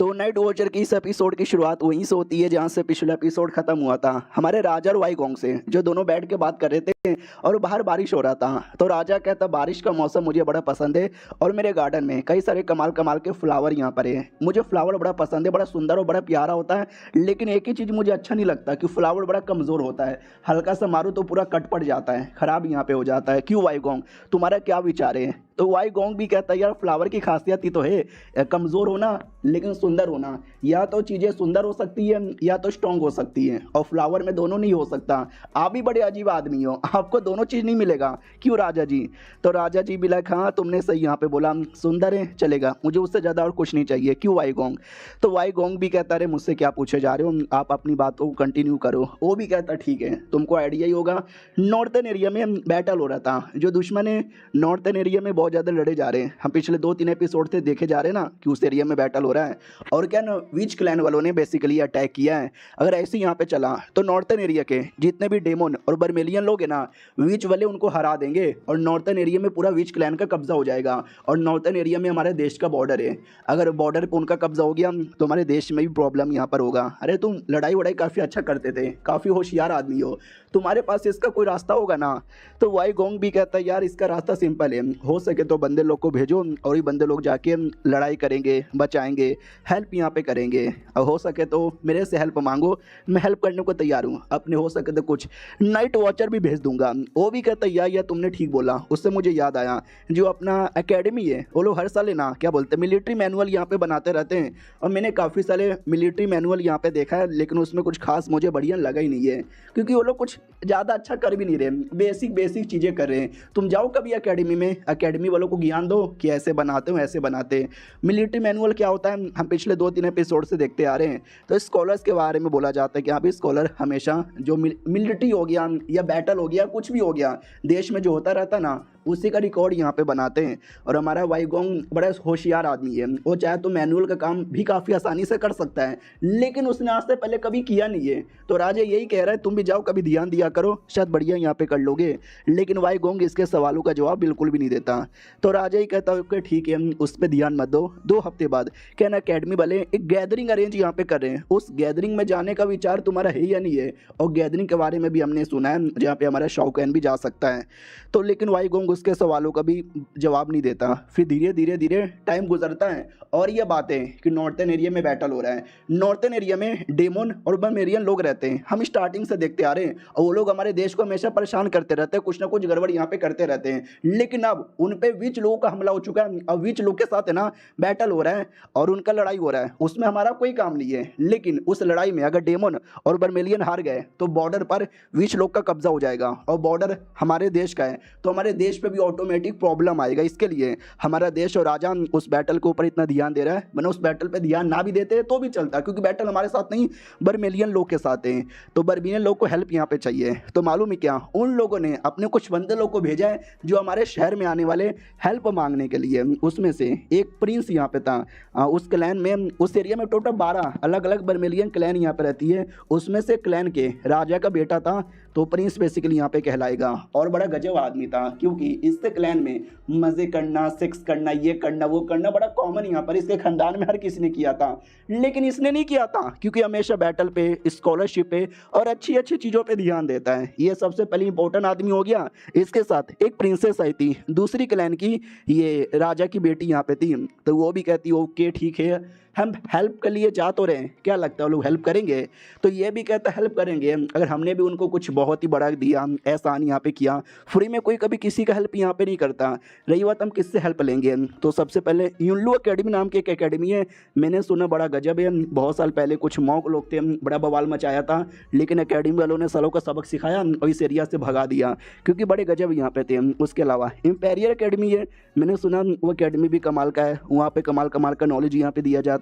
तो night watcher की इस एपिसोड की शुरुआत वहीं से होती है जहां से पिछला एपिसोड खत्म हुआ था, हमारे राजा और वाई गोंग से, जो दोनों बैठ के बात कर रहे थे और बाहर बारिश हो रहा था। तो राजा कहता बारिश का मौसम मुझे बड़ा पसंद है और मेरे गार्डन में कई सारे कमाल कमाल के फ्लावर यहाँ पर है। मुझे फ्लावर बड़ा पसंद है, बड़ा सुंदर और बड़ा प्यारा होता है, लेकिन एक ही चीज़ मुझे अच्छा नहीं लगता कि फ्लावर बड़ा कमज़ोर होता है, हल्का सा मारूँ तो पूरा कट पड़ जाता है, ख़राब यहाँ पे हो जाता है। क्यों वाई गोंग, तुम्हारा क्या विचार है? तो वाई गोंग भी कहता है यार फ्लावर की खासियत ही तो है कमज़ोर होना लेकिन सुंदर होना। या तो चीज़ें सुंदर हो सकती है या तो स्ट्रॉन्ग हो सकती है, और फ्लावर में दोनों नहीं हो सकता। आप भी बड़े अजीब आदमी हो, आपको दोनों चीज़ नहीं मिलेगा। क्यों राजा जी? तो राजा जी भी लाइक हाँ तुमने सही यहाँ पे बोला, सुंदर है चलेगा, मुझे उससे ज़्यादा और कुछ नहीं चाहिए। क्यों वाई गोंग? तो वाई गोंग भी कहता है मुझसे क्या पूछे जा रहे हो, आप अपनी बात को कंटिन्यू करो। वो भी कहता ठीक है, तुमको आइडिया ही होगा नॉर्थन एरिया में बैटल हो रहा था, जो दुश्मन है नॉर्थन एरिया में बहुत ज़्यादा लड़े जा रहे हैं। हम पिछले 2-3 एपिसोड से देखे जा रहे हैं ना कि उस एरिया में बैटल हो रहा है, और क्या ना विच क्लैन वालों ने बेसिकली अटैक किया है। अगर ऐसे यहाँ पे चला तो नॉर्थन एरिया के जितने भी डेमोन और बर्मेलियन लोग हैं ना, विच वाले उनको हरा देंगे और नॉर्थन एरिया में पूरा विच क्लैन का कब्जा हो जाएगा। और नॉर्थन एरिया में हमारे देश का बॉर्डर है, अगर बॉर्डर पर उनका कब्जा हो गया तो हमारे देश में भी प्रॉब्लम यहाँ पर होगा। अरे तुम लड़ाई वड़ाई काफ़ी अच्छा करते थे, काफ़ी होशियार आदमी हो, तुम्हारे पास इसका कोई रास्ता होगा ना? तो वाई गोंग भी कहता है यार इसका रास्ता सिंपल है, हो सके तो बंदे लोग को भेजो और ये बंदे लोग जाके लड़ाई करेंगे, बचाएंगे, हेल्प यहाँ पे करेंगे, और हो सके तो मेरे से हेल्प मांगो, मैं हेल्प करने को तैयार हूँ। अपने हो सके तो कुछ नाइट वॉचर भी भेज दूंगा। वो भी कहता है यार तुमने ठीक बोला। उससे मुझे याद आया जो अपना एकेडमी है वो लोग हर साल है ना क्या बोलते हैं मिलिट्री मैनुअल यहाँ पे बनाते रहते हैं, और मैंने काफ़ी सारे मिलिट्री मैनुअल यहाँ पे देखा है, लेकिन उसमें कुछ खास मुझे बढ़िया लगा ही नहीं है, क्योंकि वो लोग कुछ ज़्यादा अच्छा कर भी नहीं रहे, बेसिक चीज़ें कर रहे हैं। तुम जाओ कभी एकेडमी में, एकेडमी वालों को ज्ञान दो कि ऐसे बनाते हो ऐसे बनाते हैं। मिलिट्री मैनुअल क्या होता है हम पिछले 2-3 एपिसोड से देखते आ रहे हैं। तो स्कॉलर्स के बारे में बोला जाता है कि हाँ भी स्कॉलर हमेशा जो मिलिट्री हो गया या बैटल हो गया कुछ भी हो गया देश में जो होता रहता ना, उसी का रिकॉर्ड यहाँ पे बनाते हैं। और हमारा वाई गोंग बड़ा होशियार आदमी है, वो चाहे तो मैनुअल का काम भी काफ़ी आसानी से कर सकता है, लेकिन उसने आज से पहले कभी किया नहीं है। तो राजा यही कह रहा है तुम भी जाओ कभी ध्यान दिया करो, शायद बढ़िया यहाँ पे कर लोगे। लेकिन वाई गोंग इसके सवालों का जवाब बिल्कुल भी नहीं देता। तो राजा ही कहता है कि ठीक है उस पर ध्यान मत दो। 2 हफ्ते बाद क्या ना अकेडमी वाले एक गैदरिंग अरेंज यहाँ पे कर रहे हैं, उस गैदरिंग में जाने का विचार तुम्हारा है या नहीं है? और गैदरिंग के बारे में भी हमने सुना है जहाँ पे हमारा शाओकैन भी जा सकता है। तो लेकिन वाई गोंग उसके सवालों का भी जवाब नहीं देता। फिर धीरे धीरे टाइम गुजरता है और ये बातें कि नॉर्थन एरिया में बैटल हो रहा है, नॉर्थन एरिया में डेमोन और बर्मेलियन लोग रहते हैं, हम स्टार्टिंग से देखते आ रहे हैं, और वो लोग हमारे देश को हमेशा परेशान करते रहते हैं, कुछ ना कुछ गड़बड़ यहाँ पे करते रहते हैं। लेकिन अब उन पे विच लोगों का हमला हो चुका है, अब विच लोग के साथ है ना बैटल हो रहा है और उनका लड़ाई हो रहा है, उसमें हमारा कोई काम नहीं है। लेकिन उस लड़ाई में अगर डेमोन और बर्मेलियन हार गए तो बॉर्डर पर विच लोग का कब्जा हो जाएगा, और बॉर्डर हमारे देश का है तो हमारे देश पे भी ऑटोमेटिक प्रॉब्लम आएगा। इसके लिए हमारा देश और राजा उस बैटल के ऊपर इतना ध्यान दे रहा है, वरना उस बैटल पे ध्यान ना भी देते तो भी चलता, क्योंकि बैटल हमारे साथ नहीं बर्मेलियन लोग के साथ है। तो बर्मेलियन लोग को हेल्प यहाँ पे चाहिए। तो मालूम है क्या, उन लोगों ने अपने कुछ बंदे लोग को भेजा है जो हमारे शहर में आने वाले हेल्प मांगने के लिए। उसमें से एक प्रिंस यहाँ पे था, उस क्लैन में उस एरिया में टोटल 12 अलग अलग बर्मेलियन क्लैन यहाँ पे रहती है, उसमें से क्लैन के राजा का बेटा था, तो प्रिंस बेसिकली यहाँ पे कहलाएगा। और बड़ा गजब आदमी था, क्योंकि इससे क्लैन में मज़े करना, सेक्स करना, ये करना वो करना बड़ा कॉमन यहाँ पर इसके खानदान में हर किसी ने किया था, लेकिन इसने नहीं किया था, क्योंकि हमेशा बैटल पे, स्कॉलरशिप पे और अच्छी अच्छी चीज़ों पे ध्यान देता है। ये सबसे पहले इंपॉर्टेंट आदमी हो गया। इसके साथ एक प्रिंसेस आई थी दूसरी क्लैन की, ये राजा की बेटी यहाँ पे थी, तो वो भी कहती ओके ठीक है हम हेल्प के लिए जा तो रहे हैं, क्या लगता है वो लोग हेल्प करेंगे? तो ये भी कहता है हेल्प करेंगे, अगर हमने भी उनको कुछ बहुत ही बड़ा दिया, एहसान यहाँ पे किया, फ्री में कोई कभी किसी का हेल्प यहाँ पे नहीं करता। रही बात हम किससे हेल्प लेंगे, तो सबसे पहले युनलू एकेडमी नाम की एक एकेडमी है, मैंने सुना बड़ा गजब है, बहुत साल पहले कुछ मॉन्क लोग थे, बड़ा बवाल मचाया था, लेकिन एकेडमी वालों ने सालों का सबक सिखाया और इस एरिया से भगा दिया, क्योंकि बड़े गजब यहाँ पे थे। उसके अलावा इंपेरियर एकेडमी है, मैंने सुना वो एकेडमी भी कमाल का है, वहाँ पे कमाल कमाल का नॉलेज यहाँ पे दिया जाता है।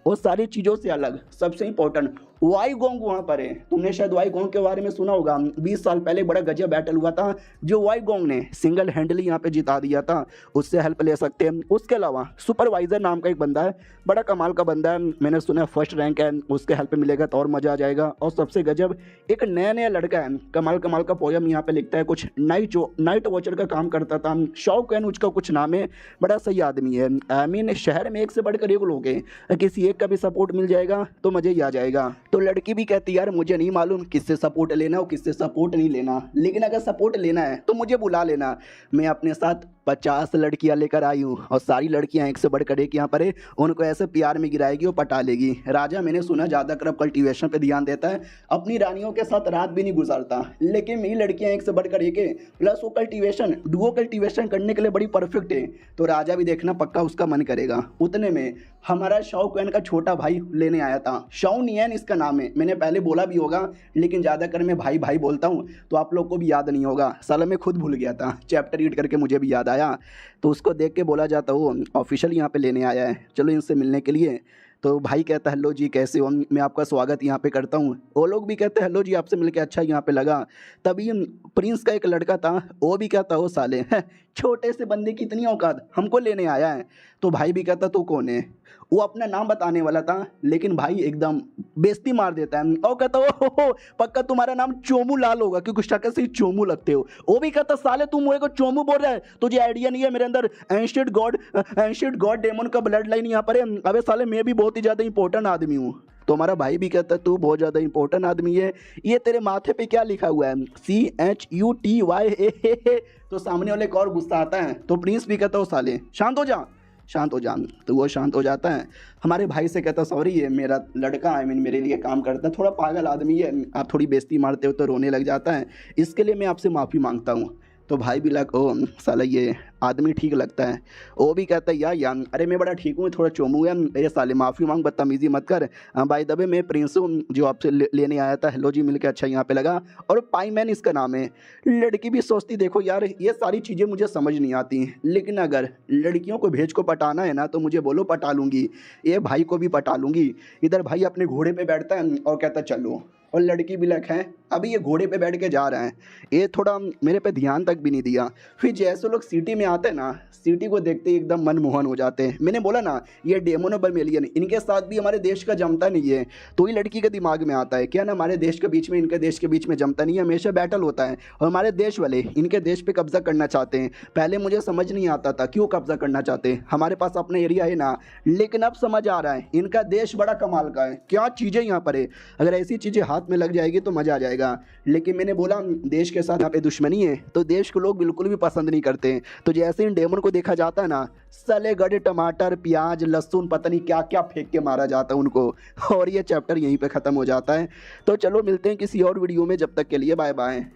और सारी चीज़ों से अलग सबसे इंपॉर्टेंट वाई गोंग वहाँ पर है। तुमने शायद वाई गोंग के बारे में सुना होगा, 20 साल पहले बड़ा गजब बैटल हुआ था जो वाई गोंग ने सिंगल हैंडली यहाँ पे जिता दिया था, उससे हेल्प ले सकते हैं। उसके अलावा सुपरवाइजर नाम का एक बंदा है, बड़ा कमाल का बंदा है, मैंने सुना फर्स्ट रैंक है, उसके हेल्प मिलेगा तो और मज़ा आ जाएगा। और सबसे गजब एक नया लड़का है, कमाल कमाल का पोयम यहाँ पे लिखता है, कुछ नाइट वॉचर का काम करता था, शौकैन उसका कुछ नाम है, बड़ा सही आदमी है। आई मीन शहर में एक से बढ़कर एक लोग हैं, किसी एक का भी सपोर्ट मिल जाएगा तो मज़े ही आ जाएगा। तो लड़की भी कहती यार मुझे नहीं मालूम किससे सपोर्ट लेना और किससे सपोर्ट नहीं लेना, लेकिन अगर सपोर्ट लेना है तो मुझे बुला लेना, मैं अपने साथ 50 लड़कियां लेकर आई हूँ और सारी लड़कियां एक से बढ़कर एक यहाँ पर है, उनको ऐसे प्यार में गिराएगी और पटा लेगी। राजा मैंने सुना ज़्यादा कर कल्टीवेशन पे ध्यान देता है, अपनी रानियों के साथ रात भी नहीं गुजारता, लेकिन मेरी लड़कियां एक से बढ़कर एक है, प्लस वो कल्टीवेशन डुओ कल्टीवेशन करने के लिए बड़ी परफेक्ट है। तो राजा भी देखना पक्का उसका मन करेगा। उतने में हमारा शाओकुएन का छोटा भाई लेने आया था, शाओनियन इसका नाम है, मैंने पहले बोला भी होगा लेकिन ज़्यादा कर मैं भाई भाई बोलता हूँ तो आप लोग को भी याद नहीं होगा, साला मैं खुद भूल गया था, चैप्टर रीड करके मुझे भी याद आया। तो उसको देख के बोला जाता वो ऑफिशियल यहाँ पे लेने आया है, चलो इनसे मिलने के लिए। तो भाई कहता है हेलो जी कैसे हो, मैं आपका स्वागत यहाँ पे करता हूँ। वो लोग भी कहते हैं हेलो जी आपसे मिलके अच्छा यहाँ पे लगा। तभी प्रिंस का एक लड़का था, वो भी कहता हो साले छोटे से बंदे की इतनी औकात, हमको लेने आया है। तो भाई भी कहता तू कौन है, वो अपना नाम बताने वाला था लेकिन भाई एकदम बेइज्जती मार देता है और कहता हो पक्का तुम्हारा नाम चोमू लाल होगा क्योंकि शक्ल से चोमू लगते हो। वो भी कहता साले तुम मेरे को चोमू बोल रहा है, तुझे आइडिया नहीं है मेरे अंदर एंशिएंट गॉड डेमन का ब्लड लाइन यहाँ पर है, अबे साले मैं भी बहुत ही ज़्यादा इंपॉर्टेंट आदमी हूँ। तो हमारा भाई भी कहता है तू बहुत ज़्यादा इंपॉर्टेंट आदमी है, ये तेरे माथे पे क्या लिखा हुआ है CHUTY। तो सामने वाले को और गुस्सा आता है, तो प्रिंस भी कहता हो साले शांत हो जा शांत हो जा। तो वो शांत हो जाता है, हमारे भाई से कहता सॉरी ये मेरा लड़का आई मीन मेरे लिए काम करता है, थोड़ा पागल आदमी है, आप थोड़ी बेइज्जती मारते हो तो रोने लग जाता है, इसके लिए मैं आपसे माफ़ी मांगता हूँ। तो भाई भी लग ओ साला ये आदमी ठीक लगता है। वो भी कहता है यार अरे मैं बड़ा ठीक हूँ, थोड़ा चोमू है, मेरे साले माफ़ी मांग, बदतमीजी मत कर। भाई दबे मैं प्रिंस हूँ जो आपसे लेने आया था, हेलो जी मिलकर अच्छा यहाँ पे लगा, और पाईमैन इसका नाम है। लड़की भी सोचती देखो यार ये सारी चीज़ें मुझे समझ नहीं आती, लेकिन अगर लड़कियों को भेज को पटाना है ना तो मुझे बोलो पटा लूँगी, ये भाई को भी पटा लूँगी। इधर भाई अपने घोड़े पर बैठता है और कहता चलो, और लड़की भी लग है अभी ये घोड़े पे बैठ के जा रहा है, ये थोड़ा मेरे पे ध्यान तक भी नहीं दिया। फिर जैसे लोग सिटी में आते हैं ना, सिटी को देखते ही एकदम मनमोहन हो जाते हैं। मैंने बोला ना ये डेमन और बर्मेलियन इनके साथ भी हमारे देश का जमता नहीं है, तो ही लड़की के दिमाग में आता है क्या ना हमारे देश के बीच में इनके देश के बीच में जमता नहीं है, हमेशा बैटल होता है और हमारे देश वाले इनके देश पर कब्जा करना चाहते हैं। पहले मुझे समझ नहीं आता था क्यों कब्जा करना चाहते हैं, हमारे पास अपना एरिया है ना, लेकिन अब समझ आ रहा है इनका देश बड़ा कमाल का है, क्या चीज़ें यहाँ पर है, अगर ऐसी चीज़ें हाथ में लग जाएगी तो मज़ा आ जाएगा। लेकिन मैंने बोला देश के साथ यहाँ पे दुश्मनी है तो देश को लोग बिल्कुल भी पसंद नहीं करते हैं। तो जैसे इन डेमन को देखा जाता है ना, सले गड़े टमाटर प्याज लहसुन पता नहीं क्या क्या फेंक के मारा जाता है उनको, और ये चैप्टर यहीं पे ख़त्म हो जाता है। तो चलो मिलते हैं किसी और वीडियो में, जब तक के लिए बाय बाय।